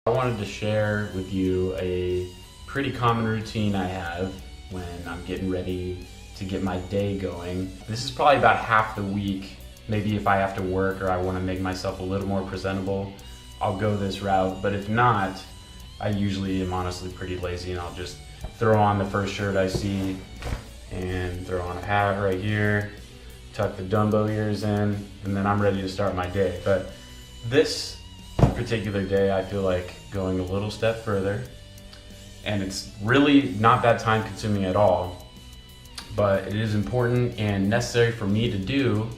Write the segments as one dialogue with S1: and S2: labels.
S1: I wanted to share with you a pretty common routine I have when I'm getting ready to get my day going. This is probably about half the week. Maybe if I have to work or I want to make myself a little more presentable, I'll go this route. But if not, I usually am honestly pretty lazy and I'll just throw on the first shirt I see and throw on a hat right here, tuck the Dumbo ears in, and then I'm ready to start my day. But this particular day, I feel like going a little step further, and it's really not that time consuming at all, but it is important and necessary for me to do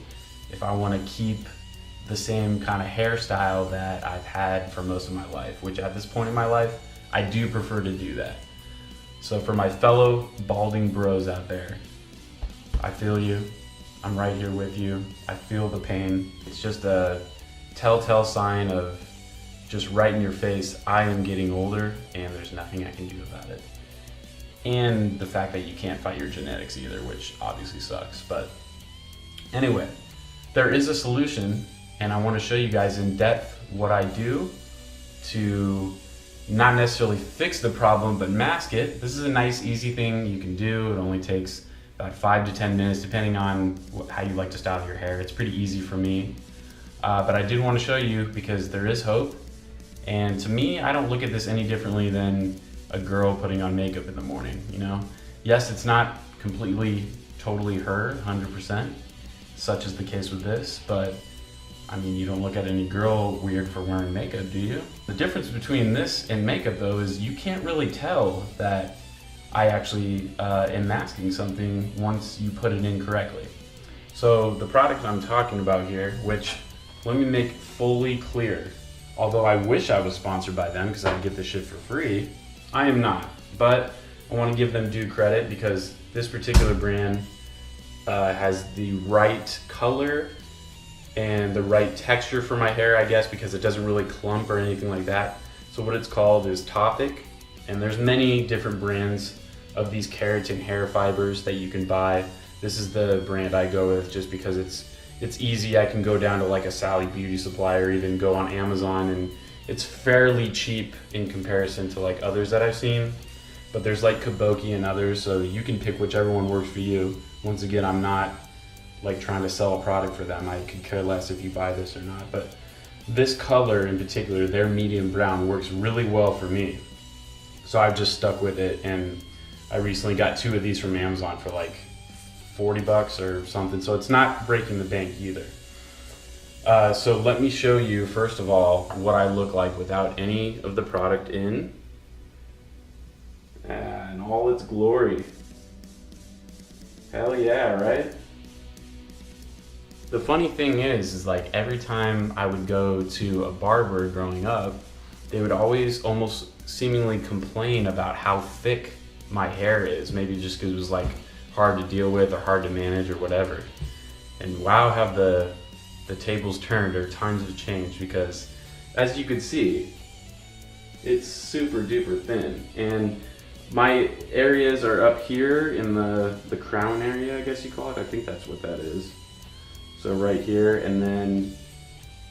S1: if I want to keep the same kind of hairstyle that I've had for most of my life, which at this point in my life, I do prefer to do that. So for my fellow balding bros out there, I feel you. I'm right here with you. I feel the pain. It's just a telltale sign of just right in your face, I am getting older and there's nothing I can do about it. And the fact that you can't fight your genetics either, which obviously sucks. But anyway, there is a solution, and I want to show you guys in depth what I do to not necessarily fix the problem, but mask it. This is a nice, easy thing you can do. It only takes about 5 to 10 minutes, depending on how you like to style your hair. It's pretty easy for me. But I did want to show you because there is hope. And to me, I don't look at this any differently than a girl putting on makeup in the morning, you know? Yes, it's not completely, totally her, 100%, such is the case with this, but I mean, you don't look at any girl weird for wearing makeup, do you? The difference between this and makeup though is you can't really tell that I actually am masking something once you put it in correctly. So the product I'm talking about here, which let me make fully clear, although I wish I was sponsored by them because I'd get this shit for free, I am not. But I want to give them due credit because this particular brand has the right color and the right texture for my hair, I guess, because it doesn't really clump or anything like that. So what it's called is Topic, and there's many different brands of these keratin hair fibers that you can buy. This is the brand I go with just because it's easy. I can go down to like a Sally Beauty Supply or even go on Amazon, and it's fairly cheap in comparison to like others that I've seen. But there's like Kaboki and others, so you can pick whichever one works for you. Once again, I'm not like trying to sell a product for them. I could care less if you buy this or not. But this color in particular, their medium brown, works really well for me. So I've just stuck with it, and I recently got 2 of these from Amazon for like $40 or something, so it's not breaking the bank either. So let me show you first of all what I look like without any of the product in and all its glory. Hell yeah, right? The funny thing is like every time I would go to a barber growing up, they would always almost seemingly complain about how thick my hair is, maybe just because it was like hard to deal with or hard to manage or whatever. And wow, have the tables turned or times have changed, because as you can see, it's super duper thin. And my areas are up here in the crown area, I guess you call it. I think that's what that is. So right here, and then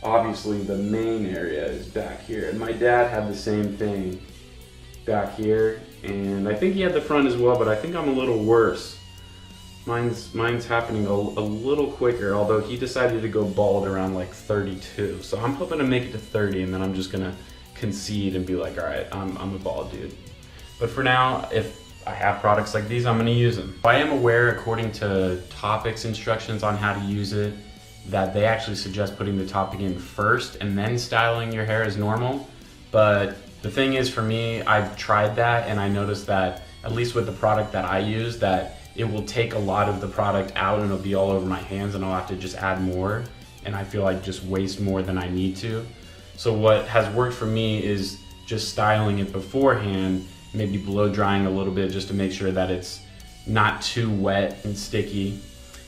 S1: obviously the main area is back here. And my dad had the same thing back here, and I think he had the front as well, but I think I'm a little worse. Mine's happening a little quicker, although he decided to go bald around like 32. So I'm hoping to make it to 30, and then I'm just gonna concede and be like, all right, I'm a bald dude. But for now, if I have products like these, I'm gonna use them. I am aware, according to Topic's instructions on how to use it, that they actually suggest putting the Topic in first and then styling your hair as normal. But the thing is, for me, I've tried that, and I noticed that, at least with the product that I use, that it will take a lot of the product out and it'll be all over my hands, and I'll have to just add more, and I feel like just waste more than I need to. So what has worked for me is just styling it beforehand, maybe blow drying a little bit just to make sure that it's not too wet and sticky,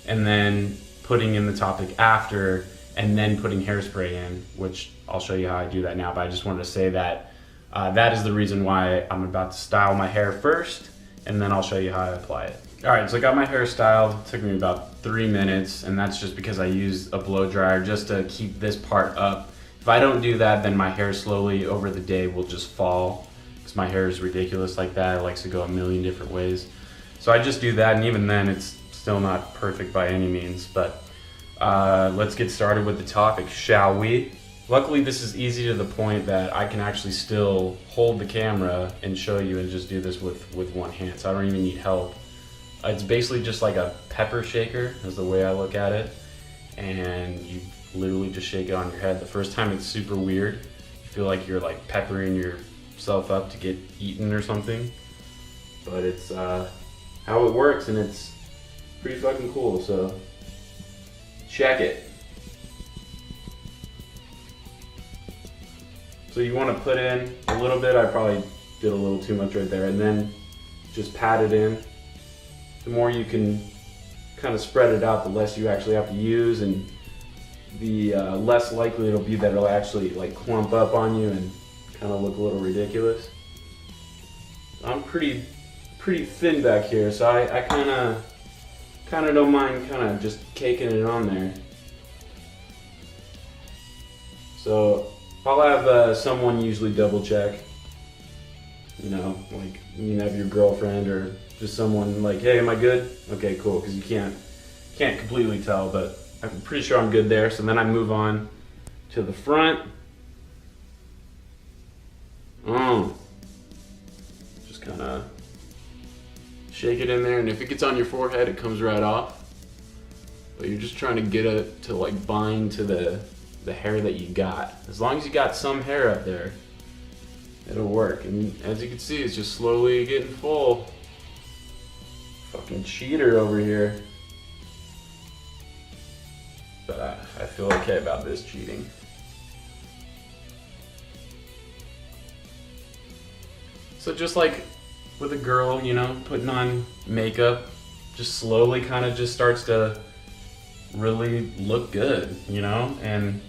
S1: and then putting in the Topic after, and then putting hairspray in, which I'll show you how I do that now. But I just wanted to say that that is the reason why I'm about to style my hair first, and then I'll show you how I apply it. All right, so I got my hair styled. It took me about 3 minutes, and that's just because I used a blow dryer just to keep this part up If I don't do that, then my hair slowly over the day will just fall, because my hair is ridiculous like that. It likes to go a million different ways. So I just do that, and even then it's still not perfect by any means. But let's get started with the topic, shall we? Luckily this is easy to the point that I can actually still hold the camera and show you and just do this with one hand, so I don't even need help. It's basically just like a pepper shaker is the way I look at it, and you literally just shake it on your head. The first time it's super weird. You feel like you're like peppering yourself up to get eaten or something, but it's how it works, and it's pretty fucking cool, so check it. So you want to put in a little bit. I probably did a little too much right there, and then just pat it in. The more you can kind of spread it out, the less you actually have to use, and the less likely it'll be that it'll actually like clump up on you and kind of look a little ridiculous. I'm pretty thin back here, so I kind of don't mind kind of just caking it on there. So I'll have someone usually double check, you know, like you have your girlfriend or just someone like, hey, am I good? Okay, cool, because you can't completely tell, but I'm pretty sure I'm good there. So then I move on to the front. Just kind of shake it in there, and if it gets on your forehead, it comes right off. But you're just trying to get it to like bind to the hair that you got. As long as you got some hair up there, it'll work. And as you can see, it's just slowly getting full. Fucking cheater over here. But I feel okay about this cheating. So just like with a girl, you know, putting on makeup, just slowly kind of just starts to really look good, you know? And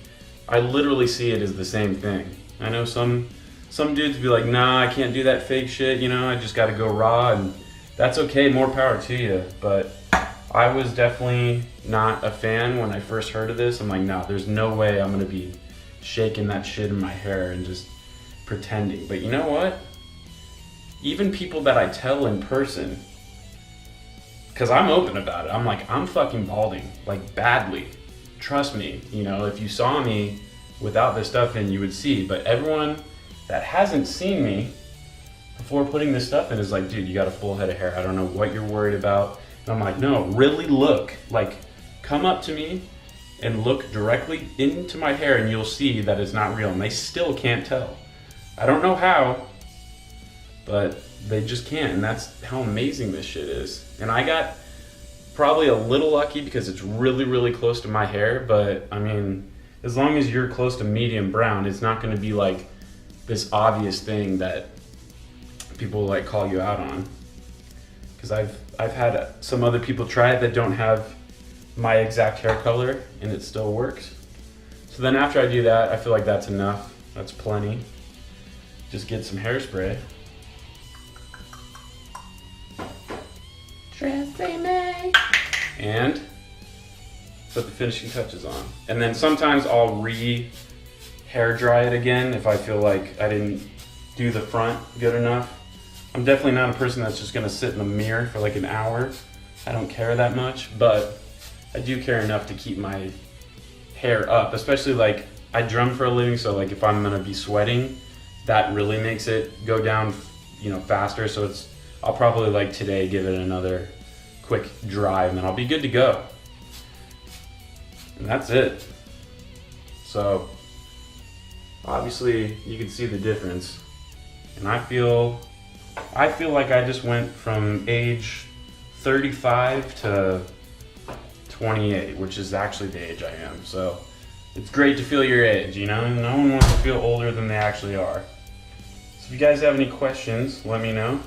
S1: I literally see it as the same thing. I know some dudes be like, nah, I can't do that fake shit, you know, I just gotta go raw, and that's okay, more power to you. But I was definitely not a fan when I first heard of this. I'm like, no, there's no way I'm gonna be shaking that shit in my hair and just pretending. But you know what? Even people that I tell in person, because I'm open about it, I'm like, I'm fucking balding, like badly. Trust me, you know, if you saw me without this stuff in, you would see. But everyone that hasn't seen me before putting this stuff in is like, dude, you got a full head of hair. I don't know what you're worried about. And I'm like, no, really look. Like, come up to me and look directly into my hair, and you'll see that it's not real. And they still can't tell. I don't know how, but they just can't. And that's how amazing this shit is. And I got probably a little lucky because it's really, really close to my hair. But I mean, as long as you're close to medium brown, it's not going to be like this obvious thing that people like call you out on. Because I've had some other people try it that don't have my exact hair color, and it still works. So then after I do that, I feel like that's enough. That's plenty. Just get some hairspray. And put the finishing touches on. And then sometimes I'll hair dry it again if I feel like I didn't do the front good enough. I'm definitely not a person that's just gonna sit in the mirror for like an hour. I don't care that much, but I do care enough to keep my hair up, especially like I drum for a living, so like if I'm gonna be sweating, that really makes it go down, you know, faster. So I'll probably like today give it another quick dry, and then I'll be good to go. And that's it. So obviously you can see the difference, and I feel like I just went from age 35 to 28, which is actually the age I am. So it's great to feel your age, you know? No one wants to feel older than they actually are. So if you guys have any questions, let me know.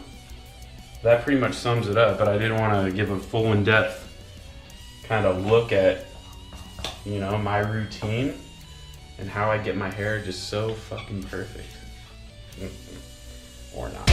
S1: That pretty much sums it up, but I didn't want to give a full in-depth kind of look at, you know, my routine and how I get my hair just so fucking perfect. Or not.